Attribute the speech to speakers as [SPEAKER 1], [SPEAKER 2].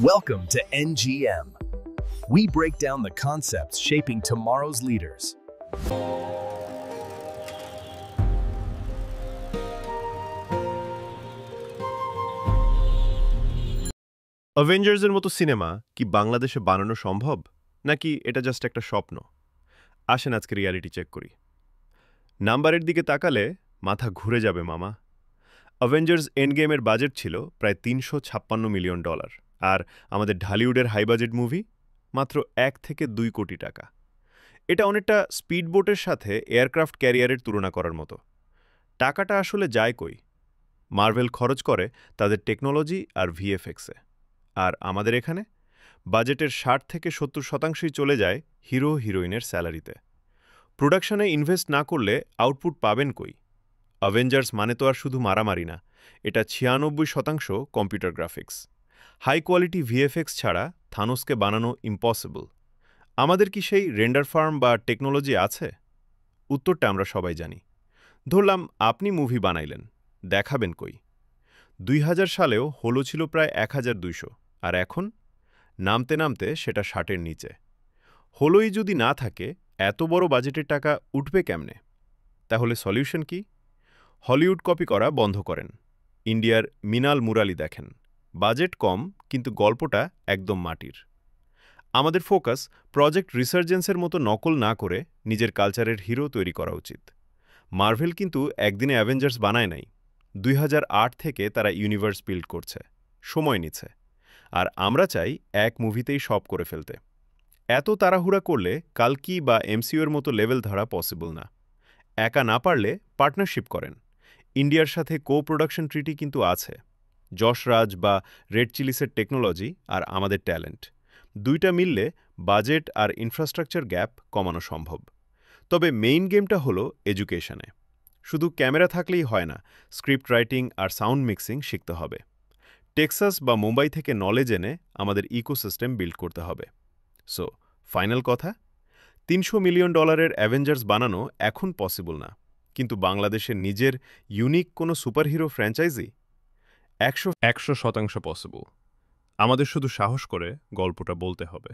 [SPEAKER 1] Welcome to NGM. We break down the concepts shaping tomorrow's leaders.
[SPEAKER 2] অ্যাভেঞ্জার্সের মতো cinema কি বাংলাদেশে বানানো সম্ভব, নাকি এটা জাস্ট একটা স্বপ্ন? আসেন আজকে রিয়ালিটি চেক করি। নাম্বারের দিকে তাকালে মাথা ঘুরে যাবে মামা। অ্যাভেঞ্জার্স এন্ড গেমের বাজেট ছিল প্রায় $356 মিলিয়ন, আর আমাদের ঢালিউডের হাই বাজেট মুভি মাত্র 1 থেকে 2 কোটি টাকা। এটা অনেকটা স্পিডবোটের সাথে এয়ারক্রাফট ক্যারিয়ারের তুলনা করার মতো। টাকাটা আসলে যায় কই? মার্ভেল খরচ করে তাদের টেকনোলজি আর ভিএফএক্সে, আর আমাদের এখানে বাজেটের 60 থেকে 70% চলে যায় হিরো হিরোইনের স্যালারিতে। প্রোডাকশনে ইনভেস্ট না করলে আউটপুট পাবেন কই? অ্যাভেঞ্জার্স মানে তো আর শুধু মারামারি না, এটা 96% computer graphics. High quality VFX ছাড়া থানোসকে বানানো ইম্পসিবল। আমাদের কি সেই রেন্ডার ফার্ম বা টেকনোলজি আছে? উত্তরটা আমরা সবাই জানি। ধরলাম আপনি মুভি বানাইলেন, দেখাবেন কই? 2000 সালেও হলো ছিল প্রায় 1200, আর এখন নামতে নামতে সেটা 60-এর নিচে। হলোই যদি না থাকে, এত বড় বাজেটের টাকা উঠবে কেমনে? তাহলে সলিউশন কি? হলিউড কপি করা বন্ধ করেন। ইন্ডিয়ার মিনাল মুরালি দেখেন, বাজেট কম কিন্তু গল্পটা একদম মাটির। আমাদের ফোকাস প্রজেক্ট রিসার্জেন্সের মতো নকল না করে নিজের কালচারের হিরো তৈরি করা উচিত। মার্ভেল কিন্তু একদিনে অ্যাভেঞ্জার্স বানায় নাই। 2008 থেকে তারা ইউনিভার্স বিল্ড করছে, সময় নিচ্ছে। আর আমরা চাই এক মুভিতেই সব করে ফেলতে। এত তাড়াহুড়া করলে কালকি বা এমসিইউর মতো লেভেল ধরা পসিবল না। একা না পারলে পার্টনারশিপ করেন। ইন্ডিয়ার সাথে কো প্রোডাকশন ট্রিটি কিন্তু আছে। যশ রাজ বা রেড চিলিসের টেকনোলজি আর আমাদের ট্যালেন্ট, দুইটা মিললে বাজেট আর ইনফ্রাস্ট্রাকচার গ্যাপ কমানো সম্ভব। তবে মেইন গেমটা হলো এডুকেশনে। শুধু ক্যামেরা থাকলেই হয় না, স্ক্রিপ্ট রাইটিং আর সাউন্ড মিক্সিং শিখতে হবে। টেক্সাস বা মুম্বাই থেকে নলেজ এনে আমাদের ইকোসিস্টেম বিল্ড করতে হবে। সো ফাইনাল কথা, $300 মিলিয়ন অ্যাভেঞ্জার্স বানানো এখন পসিবল না, কিন্তু বাংলাদেশের নিজের ইউনিক কোনো সুপারহিরো ফ্র্যাঞ্চাইজি 100% পসিবল। আমাদের শুধু সাহস করে গল্পটা বলতে হবে।